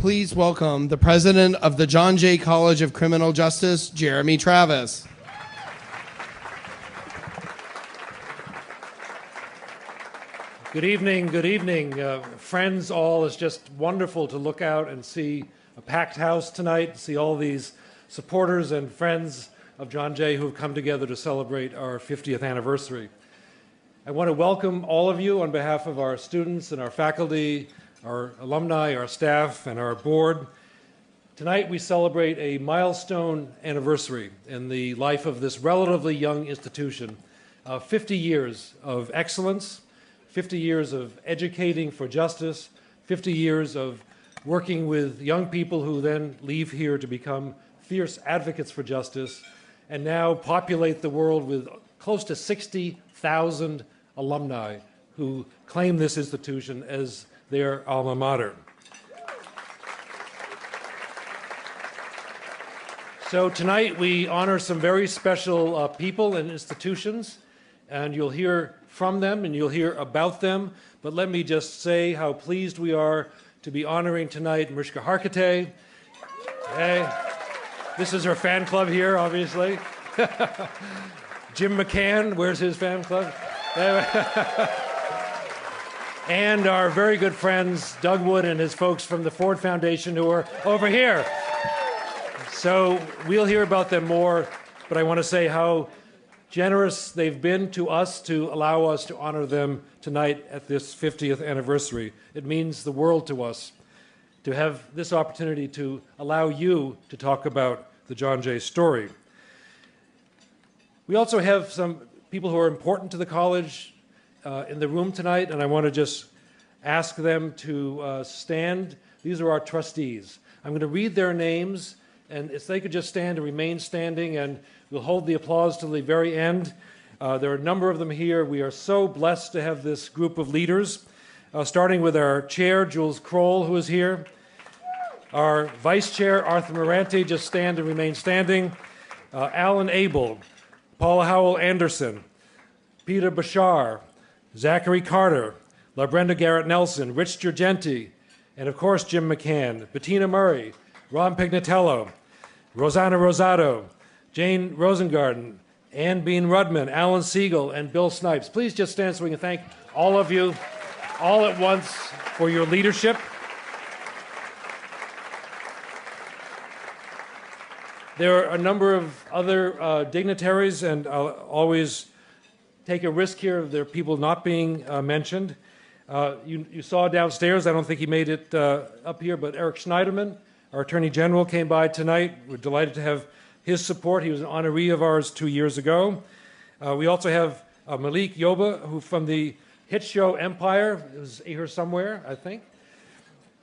please welcome the president of the John Jay College of Criminal Justice, Jeremy Travis. Good evening, friends all. It's just wonderful to look out and see a packed house tonight, see all these supporters and friends of John Jay who have come together to celebrate our 50th anniversary. I want to welcome all of you on behalf of our students and our faculty, our alumni, our staff, and our board. Tonight we celebrate a milestone anniversary in the life of this relatively young institution. 50 years of excellence, 50 years of educating for justice, 50 years of working with young people who then leave here to become fierce advocates for justice, and now populate the world with close to 60,000 alumni who claim this institution as their alma mater. So tonight we honor some very special people and institutions, and you'll hear from them and you'll hear about them. But let me just say how pleased we are to be honoring tonight Mariska Hargitay. Hey, this is her fan club here, obviously. Jim McCann, where's his fan club? And our very good friends, Doug Wood and his folks from the Ford Foundation who are over here. So we'll hear about them more, but I want to say how generous they've been to us to allow us to honor them tonight at this 50th anniversary. It means the world to us to have this opportunity to allow you to talk about the John Jay story. We also have some people who are important to the college in the room tonight, and I want to just ask them to stand. These are our trustees. I'm going to read their names, and if they could just stand and remain standing, and we'll hold the applause till the very end. There are a number of them here. We are so blessed to have this group of leaders, starting with our chair, Jules Kroll, who is here. Our vice chair, Arthur Moranti, just stand and remain standing. Alan Abel, Paula Howell Anderson, Peter Bashar, Zachary Carter, LaBrenda Garrett Nelson, Rich Girgenti, and of course Jim McCann, Bettina Murray, Ron Pignatello, Rosanna Rosado, Jane Rosengarten, Ann Bean Rudman, Alan Siegel, and Bill Snipes. Please just stand so we can thank all of you all at once for your leadership. There are a number of other dignitaries, and I'll always take a risk here of their people not being mentioned. You saw downstairs, I don't think he made it up here, but Eric Schneiderman, our Attorney General, came by tonight. We're delighted to have his support. He was an honoree of ours 2 years ago. We also have Malik Yoba, who from the hit show Empire, is here somewhere, I think.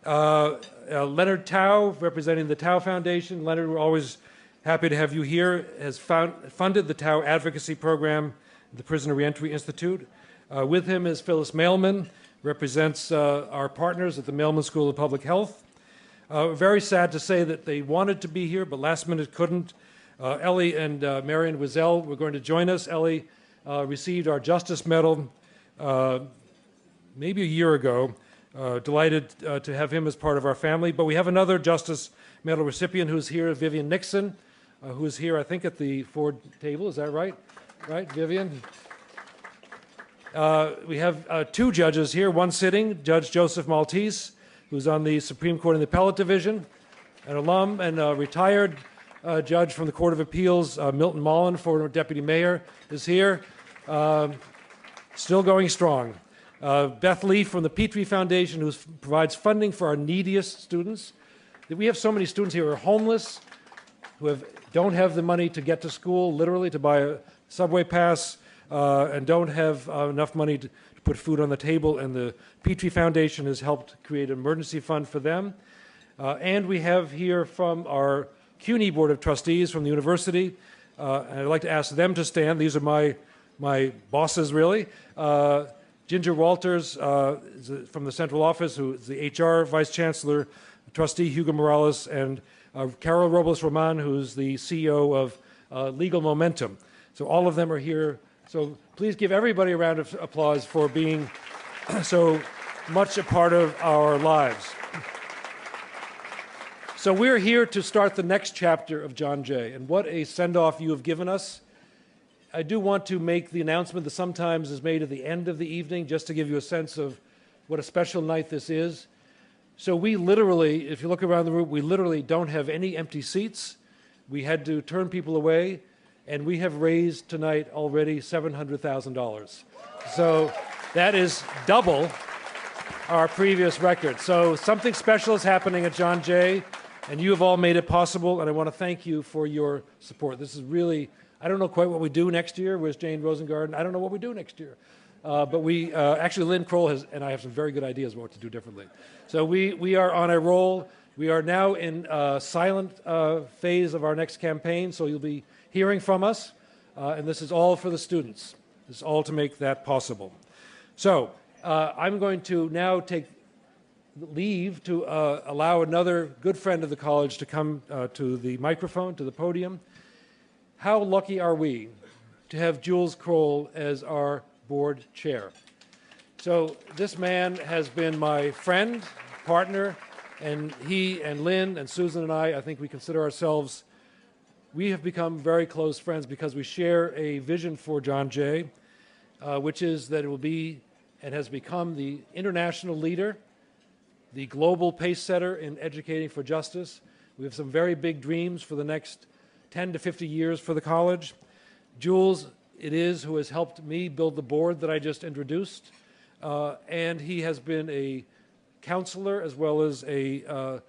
Leonard Tao, representing the Tao Foundation. Leonard, we're always happy to have you here, has funded the Tao Advocacy Program at the Prisoner Reentry Institute. With him is Phyllis Mailman, represents our partners at the Mailman School of Public Health. Very sad to say that they wanted to be here, but last minute couldn't. Ellie and Marion Wiesel were going to join us. Ellie received our Justice Medal maybe a year ago. Delighted to have him as part of our family. But we have another Justice Medal recipient who's here, Vivian Nixon, who is here, I think, at the Ford table. Is that right? Right, Vivian? We have two judges here, one sitting, Judge Joseph Maltese, who's on the Supreme Court in the Appellate Division, an alum and a retired judge from the Court of Appeals, Milton Mullen, former deputy mayor, is here, still going strong. Beth Lee from the Petrie Foundation, who provides funding for our neediest students. We have so many students here who are homeless, who don't have the money to get to school, literally to buy a subway pass, and don't have enough money to put food on the table, and the Petrie Foundation has helped create an emergency fund for them. And we have here from our CUNY Board of Trustees from the university, and I'd like to ask them to stand. These are my bosses, really. Ginger Walters from the central office, who is the HR Vice Chancellor, Trustee Hugo Morales, and Carol Robles Roman, who's the CEO of Legal Momentum. So all of them are here. So please give everybody a round of applause for being so much a part of our lives. So we're here to start the next chapter of John Jay, and what a send-off you have given us. I do want to make the announcement that sometimes is made at the end of the evening, just to give you a sense of what a special night this is. So we literally, if you look around the room, we literally don't have any empty seats. We had to turn people away, and we have raised tonight already $700,000. So that is double our previous record. So something special is happening at John Jay, and you have all made it possible, and I want to thank you for your support. This is really, I don't know quite what we do next year with Jane Rosengarten. I don't know what we do next year. But we, actually Lynn Kroll and I have some very good ideas about what to do differently. So we are on a roll. We are now in a silent phase of our next campaign, so you'll be hearing from us. And this is all for the students. This is all to make that possible. So I'm going to now take leave to allow another good friend of the college to come to the microphone, to the podium. How lucky are we to have Jules Kroll as our board chair? So this man has been my friend, partner, and he and Lynn and Susan and I think we consider ourselves, we have become very close friends because we share a vision for John Jay, which is that it will be and has become the international leader, the global pace setter in educating for justice. We have some very big dreams for the next 10 to 50 years for the college. Jules, it is who has helped me build the board that I just introduced, and he has been a counselor as well as a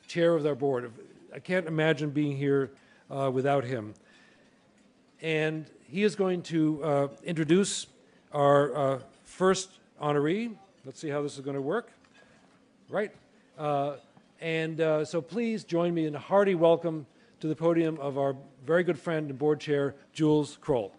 chair of our board. I can't imagine being here without him. And he is going to introduce our first honoree. Let's see how this is going to work. Right. So please join me in a hearty welcome to the podium of our very good friend and board chair, Jules Kroll.